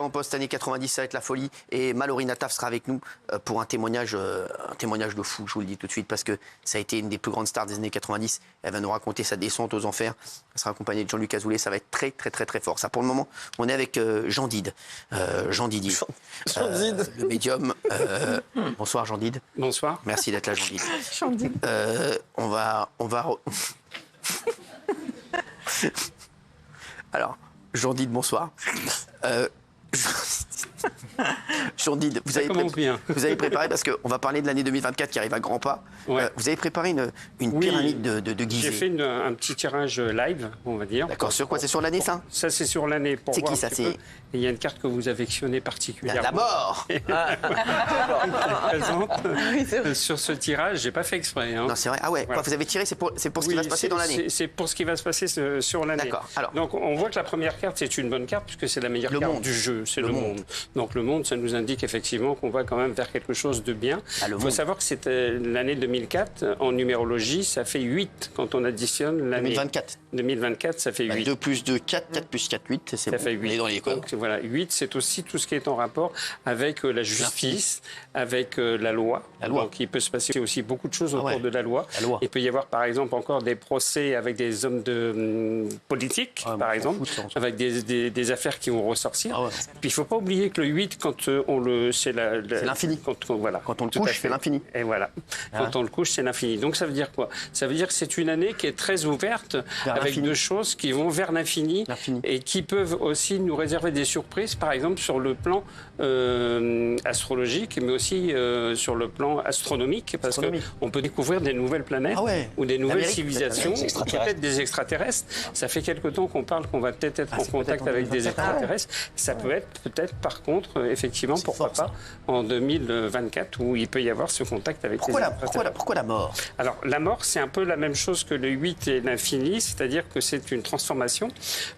En poste années 90, ça va être la folie. Et Mallory Nataf sera avec nous pour un témoignage de fou, je vous le dis tout de suite, parce que ça a été une des plus grandes stars des années 90. Elle va nous raconter sa descente aux enfers. Elle sera accompagnée de Jean-Luc Azoulay. Ça va être très, très, très, très fort. Ça, pour le moment, on est avec Jean Dide. Jean Didier. Le médium. Bonsoir, Jean Dide. Bonsoir. Merci d'être là, Jean Dide. Jean Dide. On va... Alors, Jean Dide, bonsoir. Jean Dide, vous avez préparé, parce qu'on va parler de l'année 2024 qui arrive à grands pas. Ouais. Vous avez préparé une pyramide de Gizeh. J'ai fait un petit tirage live, on va dire. D'accord, sur quoi? C'est sur l'année, ça? Ça, c'est sur l'année. C'est qui, ça? Et il y a une carte que vous affectionnez particulièrement. La mort. Présente sur ce tirage, j'ai pas fait exprès. Hein. Non, c'est vrai. Ah ouais, Voilà. Quoi, vous avez tiré, c'est pour ce qui va se passer dans l'année. C'est pour ce qui va se passer sur l'année. D'accord. Alors. Donc, on voit que la première carte, c'est une bonne carte, puisque c'est la meilleure carte du jeu. C'est le monde. Donc, le monde, ça nous indique effectivement qu'on va quand même vers quelque chose de bien. Il faut savoir que c'était l'année 2004, en numérologie, ça fait 8 quand on additionne l'année. 2024. 2024, ça fait 8. 2 plus 2, 4, 4 plus 4, 8. Ça fait 8. Dans les Donc, voilà, 8, c'est aussi tout ce qui est en rapport avec la justice, avec la loi. Donc, il peut se passer aussi beaucoup de choses autour de la loi. Il peut y avoir, par exemple, encore des procès avec des hommes politiques, par exemple, avec des affaires qui vont ressortir. Puis, il ne faut pas oublier que le 8, quand on le... C'est l'infini. Quand on le couche, c'est l'infini. Et voilà. Quand on le couche, c'est l'infini. Donc, ça veut dire quoi? Ça veut dire que c'est une année qui est très ouverte, avec deux choses qui vont vers l'infini et qui peuvent aussi nous réserver des surprises, par exemple, sur le plan astrologique, mais aussi sur le plan astronomique, parce qu'on peut découvrir des nouvelles planètes ou des nouvelles civilisations, peut-être des extraterrestres. Ça fait quelque temps qu'on parle qu'on va peut-être être en contact avec des extraterrestres. Ça peut être peut-être, par contre, effectivement, pourquoi pas, en 2024, où il peut y avoir ce contact avec les extraterrestres. Pourquoi la mort? Alors, la mort, c'est un peu la même chose que le 8 et l'infini, c'est-à-dire que c'est une transformation.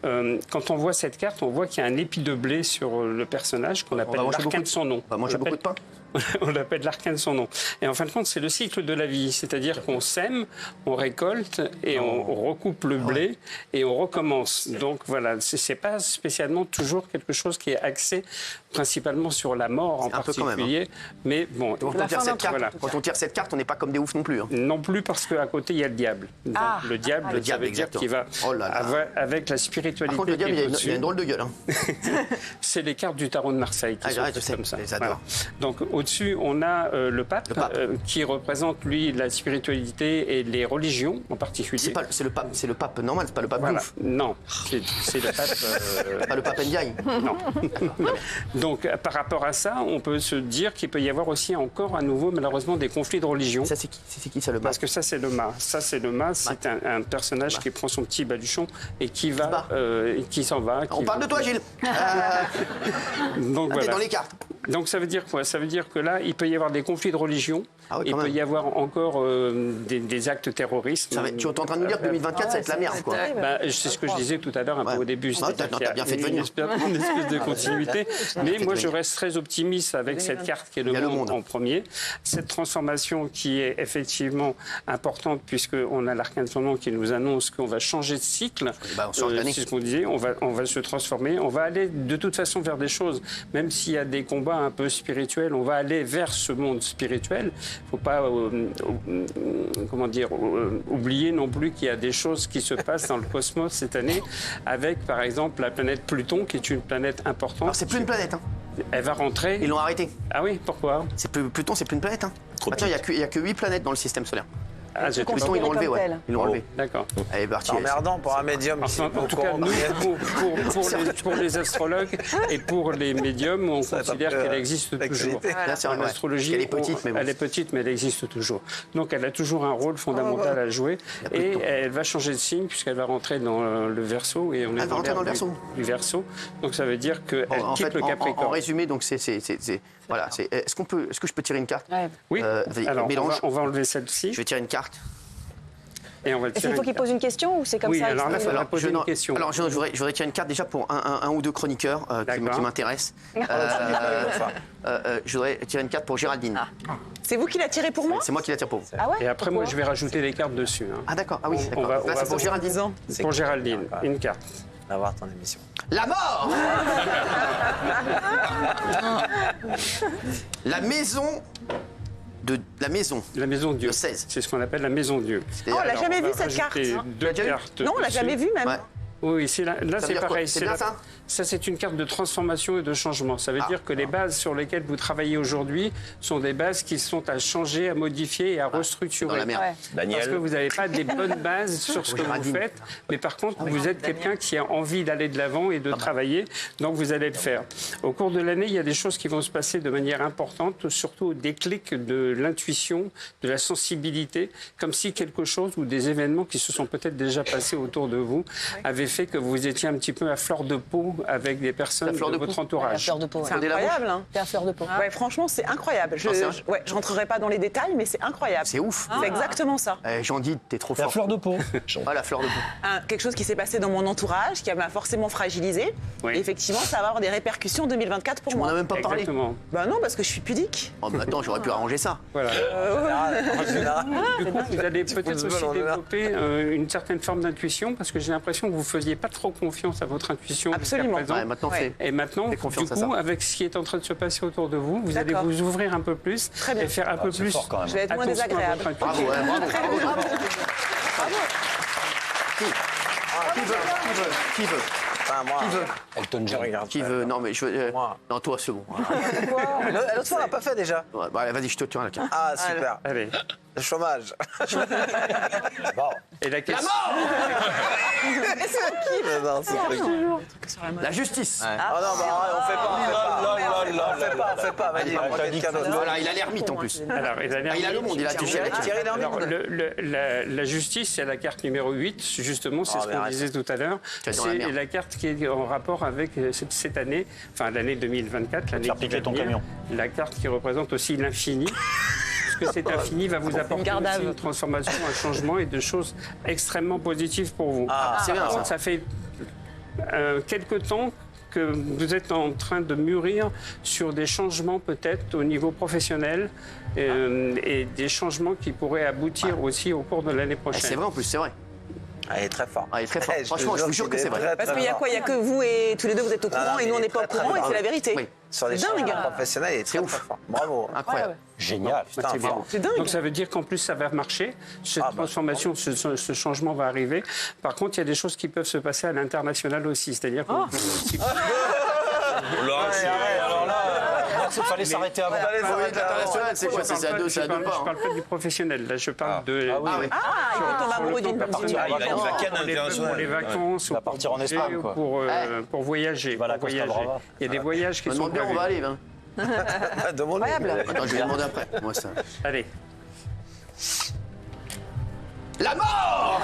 Quand on voit cette carte, on voit qu'il y a un épi de blé sur le personnage qu'on appelle l'arcane de son nom. On va manger beaucoup de pain. On l'appelle l'arcane de son nom. Et en fin de compte, c'est le cycle de la vie. C'est-à-dire qu'on sème, on récolte et on recoupe le blé et on recommence. Donc voilà, c'est pas spécialement toujours quelque chose qui est axé principalement sur la mort en particulier. Mais bon, quand on tire cette carte, on n'est pas comme des oufs non plus. Hein. Non plus, parce qu'à côté, il y a le diable. Donc, le diable, ça veut dire qu'il va avec la spiritualité. Par contre, le diable, il a une drôle de gueule. Hein. C'est les cartes du tarot de Marseille qui sont comme ça. Voilà. Donc, au-dessus, on a le pape, qui représente, lui, la spiritualité et les religions en particulier. C'est le pape normal, c'est pas le pape ouf. Non, c'est le pape... Pas le pape Ndiaye. Non. Donc, par rapport à ça, on peut se dire qu'il peut y avoir aussi encore à nouveau, malheureusement, des conflits de religion. Ça, c'est qui, ça, le mât? Parce que ça, c'est le mât. Ça, c'est le mât. C'est un personnage qui prend son petit baluchon et qui va... qui s'en va. On parle de toi, Gilles. Donc, voilà. Dans les cartes. Donc ça veut dire quoi? Ça veut dire que là, il peut y avoir des conflits de religion, il peut y avoir encore des actes terroristes. Tu es en train de nous dire que 2024, ça va être la merde, quoi. C'est ce que je disais tout à l'heure, un peu au début. T'as bien fait de venir. Une espèce de continuité. Mais moi, je reste très optimiste avec cette carte qui est le monde en premier. Cette transformation qui est effectivement importante, puisqu'on a l'arcane de son nom qui nous annonce qu'on va changer de cycle. C'est ce qu'on disait, on va se transformer. On va aller de toute façon vers des choses, même s'il y a des combats un peu spirituel, on va aller vers ce monde spirituel. Il ne faut pas oublier non plus qu'il y a des choses qui se passent dans le cosmos cette année, avec par exemple la planète Pluton, qui est une planète importante. Alors c'est plus une planète. Hein. Elle va rentrer. Ils l'ont arrêté. Ah oui, pourquoi? Pluton, c'est plus une planète. Hein. Tiens, il n'y a que 8 planètes dans le système solaire. Pluton, ils l'ont enlevé, Ils l'ont enlevé. D'accord. Elle est partie. Emmerdant pour un médium. En tout cas, nous, pour les astrologues et pour les médiums, on considère qu'elle existe toujours. En astrologie, elle est petite, elle est petite, mais elle existe toujours. Donc, elle a toujours un rôle fondamental à jouer. Et elle va changer de signe puisqu'elle va rentrer dans le Verseau. Et on est dans le du Verseau. Donc, ça veut dire qu'elle quitte le Capricorne. En résumé, donc voilà. Est-ce que je peux tirer une carte? Oui. Alors, on va enlever celle-ci. Je vais tirer une carte. Et on va il faut qu'il pose une question ou c'est comme ça? Oui, alors là, il faudra poser une question. Alors, je voudrais tirer une carte déjà pour un ou deux chroniqueurs qui m'intéressent. Je voudrais tirer une carte pour Géraldine. C'est vous qui la tirez pour moi? C'est moi qui la tire pour vous. Et après, moi, je vais rajouter des cartes dessus. Ah d'accord, oui, d'accord. Là, c'est pour Géraldine. Pour Géraldine, une carte. On va voir ton émission. La mort. La maison de la maison. La maison Dieu. Le 16. C'est ce qu'on appelle la maison Dieu. Oh, on l'a jamais va vu cette carte. rajouter deux déjà vu cartes. Non, on l'a dessus. jamais vu même. Ouais. Oui, là veut c'est dire quoi? pareil. C'est bien ça Ça, c'est une carte de transformation et de changement. Ça veut dire que les bases sur lesquelles vous travaillez aujourd'hui sont des bases qui sont à changer, à modifier et à restructurer. Dans la merde. Ouais. Parce que vous n'avez pas des bonnes bases sur ce que vous Géraldine. faites, mais par contre, vous êtes quelqu'un qui a envie d'aller de l'avant et de travailler, donc vous allez le faire. Au cours de l'année, il y a des choses qui vont se passer de manière importante, surtout au déclic de l'intuition, de la sensibilité, comme si quelque chose ou des événements qui se sont peut-être déjà passés autour de vous avaient fait que vous étiez un petit peu à fleur de peau avec des personnes La fleur de de votre peau. La entourage. fleur de peau. C'est Ouais. incroyable. Hein. La fleur de peau. Ouais, franchement, c'est incroyable. Ah, c'est vrai Je rentrerai pas dans les détails, mais c'est incroyable. C'est ouf. C'est exactement ça. Jean-Di, t'es trop La fort. fleur de peau. Ah, la fleur de peau. Quelque chose qui s'est passé dans mon entourage, qui m'a forcément fragilisé. Oui. Et effectivement, ça va avoir des répercussions 2024 pour On moi. n'a même pas parlé. Exactement. Bah non, parce que je suis pudique. Oh, mais attends, j'aurais pu arranger ça. Voilà. En général. Du coup, vous allez peut-être se aussi veulent, on est là. développer une certaine forme d'intuition, parce que j'ai l'impression que vous ne faisiez pas trop confiance à votre intuition jusqu'à Absolument. présent. Ouais, maintenant, Ouais. fait. Et maintenant, Fais du confiance à coup, ça. avec ce qui est en train de se passer autour de vous, vous allez D'accord. vous ouvrir un peu plus Très bien. et faire un peu C'est plus fort quand même. Je vais être moins attention à désagréable. votre intuition. Bravo, ouais, bravo. Qui veut Enfin, moi, Qui veut Elton je John. regarde. Qui veut Non, mais je veux. Moi. Non, toi, c'est bon. L'autre fois, on l'a pas fait déjà. Ouais, bah, allez, vas-y, je te tiens la carte. Ah, super. Allez. Le chômage. Bon. Et la question. Non, c'est pas La justice. Ah non, bah, on fait pas. On fait pas. Vas-y, on va quelqu'un d'autre. Voilà, il a l'ermite en plus. Alors, et la Ah, il a le monde, il a touché avec Thierry Lhermitte. Alors, la justice, c'est la carte numéro 8, justement, c'est Oh, ce mais qu'on arrête. disait tout à l'heure. Tu es dans la C'est merde. la carte qui est en rapport avec cette année, enfin l'année 2024, l'année faire qui piquer va ton venir. camion. La carte qui représente aussi l'infini. Parce que cet infini va vous apporter garde à aussi vue. une transformation, un changement et de choses extrêmement positives pour vous. C'est bien Par contre, ça. ça fait quelque temps que vous êtes en train de mûrir sur des changements peut-être au niveau professionnel et des changements qui pourraient aboutir aussi au cours de l'année Eh, prochaine. C'est vrai en plus, c'est vrai. Ah, il est très fort. Ah, il est très fort. Eh, Franchement, je vous jure que c'est vrai. Parce qu'il y a quoi Il y a que vous et tous les deux, vous êtes au courant non, et nous, on mais n'est pas au très, très courant et fort. c'est la vérité. Oui. Sur les C'est dingue. changements professionnels, il est très, ouf. très fort. Bravo. Incroyable. Génial. Bah, c'est bien. C'est dingue. Donc ça veut dire qu'en plus ça va marcher, cette transformation, ce changement va arriver. Par contre, il y a des choses qui peuvent se passer à l'international aussi, c'est-à-dire que Alors là, il fallait s'arrêter avant. Allez, ça va Oui, être l'international, c'est quoi C'est à deux, c'est à deux je pas. parle pas du professionnel, là je parle de... Ah oui. Ah, il peut tomber amoureux d'une partir en personne. vacances. Pour les vacances, Il va partir en pour Espagne, voyager, quoi. pour voyager. va à la pour Costa voyager. Brava. Il y a des voyages qui Je me sont demande bien où on prévus. va aller. Hein. Demande-lui. Attends, je vais demander après. Moi, ça. Allez. La mort.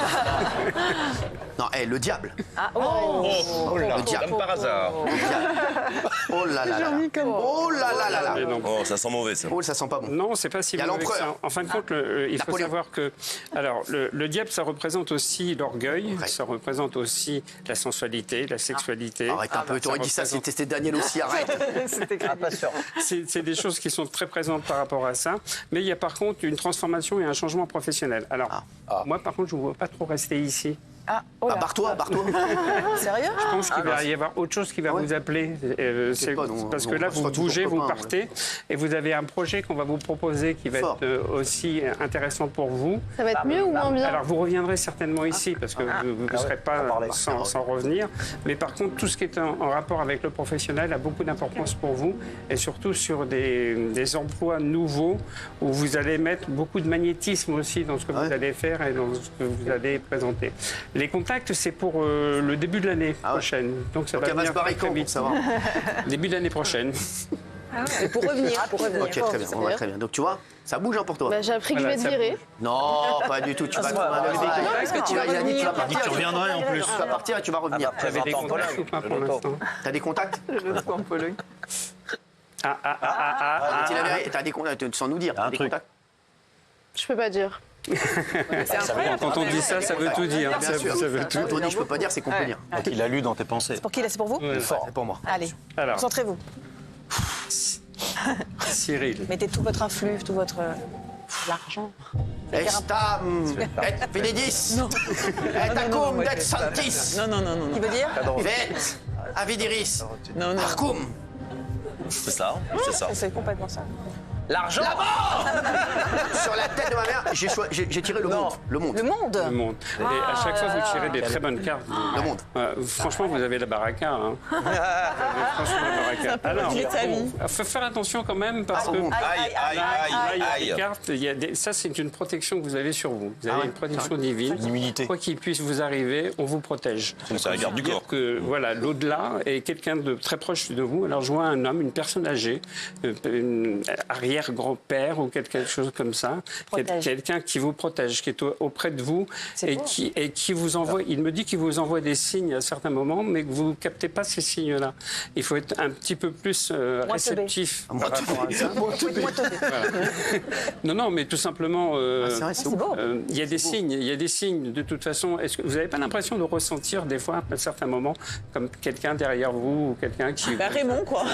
Non, le diable. Le diable. Comme par hasard. Oh là là là. Oh là là là là. Mais non. Oh, ça sent mauvais, ça. Oh, ça sent pas bon. Non, c'est pas si Il y a mauvais que l'empereur. ça. En fin de compte, il faut Napoléon. savoir que, alors, le diable, ça représente aussi l'orgueil, Ouais. ça représente aussi la sensualité, la sexualité. Arrête un peu, t'aurais dit ça si c'était Daniel aussi, arrête. Ah, pas sûr. C'est des choses qui sont très présentes par rapport à ça. Mais il y a par contre une transformation et un changement professionnel. Alors, moi, par contre, je ne veux pas trop rester ici. Ah, oh là. Barre-toi, barre-toi. Sérieux Je pense qu'il va y avoir autre chose qui va vous appeler. C'est pas, non, parce non, que là, on vous sera toujours bougez, vous copains, partez, et vous avez un projet qu'on va vous proposer qui va Fort. être aussi intéressant pour vous. Ça va être mieux ou moins bien? Alors, vous reviendrez certainement ici, parce que vous ne serez pas sans revenir. Mais par contre, tout ce qui est en rapport avec le professionnel a beaucoup d'importance pour vous, et surtout sur des emplois nouveaux, où vous allez mettre beaucoup de magnétisme aussi dans ce que vous allez faire et dans ce que vous allez présenter. Les contacts, c'est pour le début de l'année prochaine. Donc, ça Donc, va elle va venir se barrer très quand, vite. pour savoir. Début de l'année prochaine. Et pour revenir, pour revenir. Ok, très bien, on va très bien. Donc, tu vois, ça bouge hein, pour toi. Bah, j'ai appris que Voilà, je ça vais te virer. Non, pas du tout. Tu vas trouver un ouais, autre ouais. travail. Non, parce que tu vas Il a dit que tu vas revenir. partir. Tu reviendrais en plus. Tu vas partir et tu vas revenir. Vous avez des Présentant contacts Pologne, ou pas pour le loto. l'instant? T'as des contacts Ah. Dis la vérité, t'as des contacts, sans nous dire. T'as Un des truc. contacts Je peux pas dire. C'est incroyable. Quand on dit ça, ça veut tout dire. Bien sûr. Ça veut tout Quand on dit je peux pas dire, c'est qu'on peut dire. Donc il a lu dans tes pensées. Pour qui là, c'est pour vous dire. C'est pour moi. Allez, Alors, concentrez-vous. Cyril. Mettez tout votre influx, tout votre l'argent. Estam et Venedis et Tacum det Santis Non. Qui veut dire Vet Avidiris Non. Arcum. C'est ça, c'est ça. C'est complètement ça. L'argent. Sur la tête de ma mère, j'ai tiré le monde. Le monde. Le monde Le monde. Et à chaque fois, vous tirez des très bonnes cartes. Le monde. Franchement, vous avez la baraka. Hein. Vous avez franchement la baraka. Alors, peu de sa vie. faut faire attention quand même parce que Aïe, aïe, il y a des aïe. cartes, ça c'est une protection que vous avez sur vous. Vous avez Ah ouais, une protection divine. Une immunité. Quoi qu'il puisse vous arriver, on vous protège. C'est la garde du corps. Que voilà, l'au-delà est quelqu'un de très proche de vous. Alors je vois un homme, une personne âgée, une arrière-grand-père ou quelque chose comme ça, quelqu'un qui vous protège, qui est auprès de vous et qui vous envoie. Il me dit qu'il vous envoie des signes à certains moments, mais que vous ne captez pas ces signes-là. Il faut être un petit peu plus réceptif par rapport à ça. Voilà. Non, mais tout simplement. C'est vrai, c'est beau. Il y a des signes. Il y a des signes. De toute façon, est-ce que vous n'avez pas l'impression de ressentir des fois, à certains moments, comme quelqu'un derrière vous ou quelqu'un qui Raymond, quoi.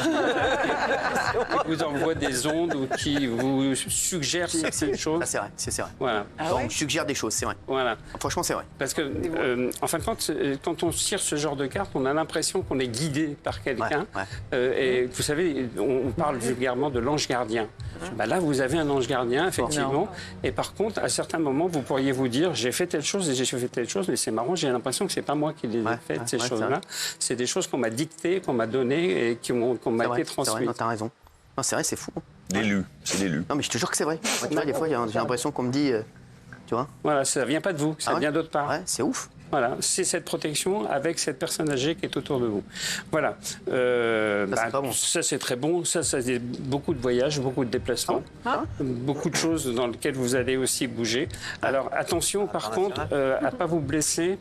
vous envoie des ondes ou qui vous suggère certaines choses? Ça, c'est vrai. Voilà. Donc, je suggère des choses, c'est vrai. Voilà. Franchement, c'est vrai. Parce que, en fin de compte, quand on tire ce genre de carte, on a l'impression qu'on est guidé par quelqu'un. Et vous savez, on parle vulgairement de l'ange gardien. Bah là, vous avez un ange gardien, effectivement. Et par contre, à certains moments, vous pourriez vous dire, j'ai fait telle chose et j'ai fait telle chose, mais c'est marrant, j'ai l'impression que c'est pas moi qui les ai faites, ces choses-là. C'est des choses qu'on m'a dictées, qu'on m'a données et qu'on m'a été transmises. T'as raison. Non, c'est vrai, c'est fou. L'élu, c'est l'élu. Non, mais je te jure que c'est vrai. Tu vois, des fois, j'ai l'impression qu'on me dit, tu vois. Voilà, ça vient pas de vous, ça vient d'autre part. Ouais, c'est ouf. Voilà, c'est cette protection avec cette personne âgée qui est autour de vous. Voilà. Ça, c'est très bon. Ça, c'est beaucoup de voyages, beaucoup de déplacements, beaucoup de choses dans lesquelles vous allez aussi bouger. Alors, attention, par contre, à ne pas vous blesser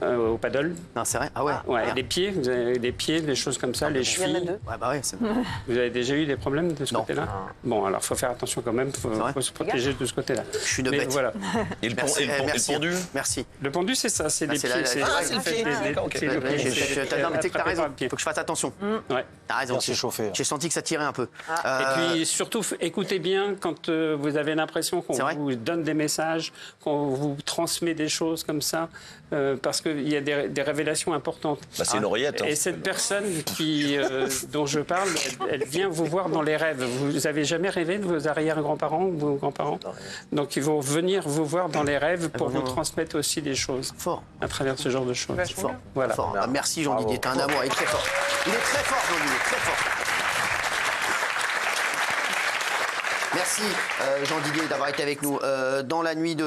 au paddle. Non, c'est vrai. Ah ouais. Les pieds, vous avez des pieds, des choses comme ça, les chevilles. Ouais, bah ouais, c'est Vous avez déjà eu des problèmes de ce côté-là? Bon, alors, il faut faire attention quand même. Il faut se protéger de ce côté-là. Je suis une bête. Voilà. Et le pendu? Merci. Le pendu, c'est ça, c'est les pieds. c'est le pied. Non, mais t'as raison. Il faut que je fasse attention. Ouais. T'as raison. Merci chauffé. J'ai senti que ça tirait un peu. Et puis surtout, écoutez bien quand vous avez l'impression qu'on vous donne des messages, qu'on vous transmet des choses comme ça, parce qu'il y a des révélations importantes. Bah, c'est une oreillette. Hein. Et cette personne dont je parle, elle vient vous voir dans les rêves. Vous avez jamais rêvé de vos arrière-grands-parents ou vos grands-parents? Donc ils vont venir vous voir dans les rêves pour vous transmettre aussi des choses. Fort. À travers ce genre de choses. Fort. Voilà. Fort. Ah, merci Jean-Didier, t'es un amour, il est très fort. Il est très fort, Jean-Didier, très fort. Merci Jean-Didier d'avoir été avec nous. Dans la nuit de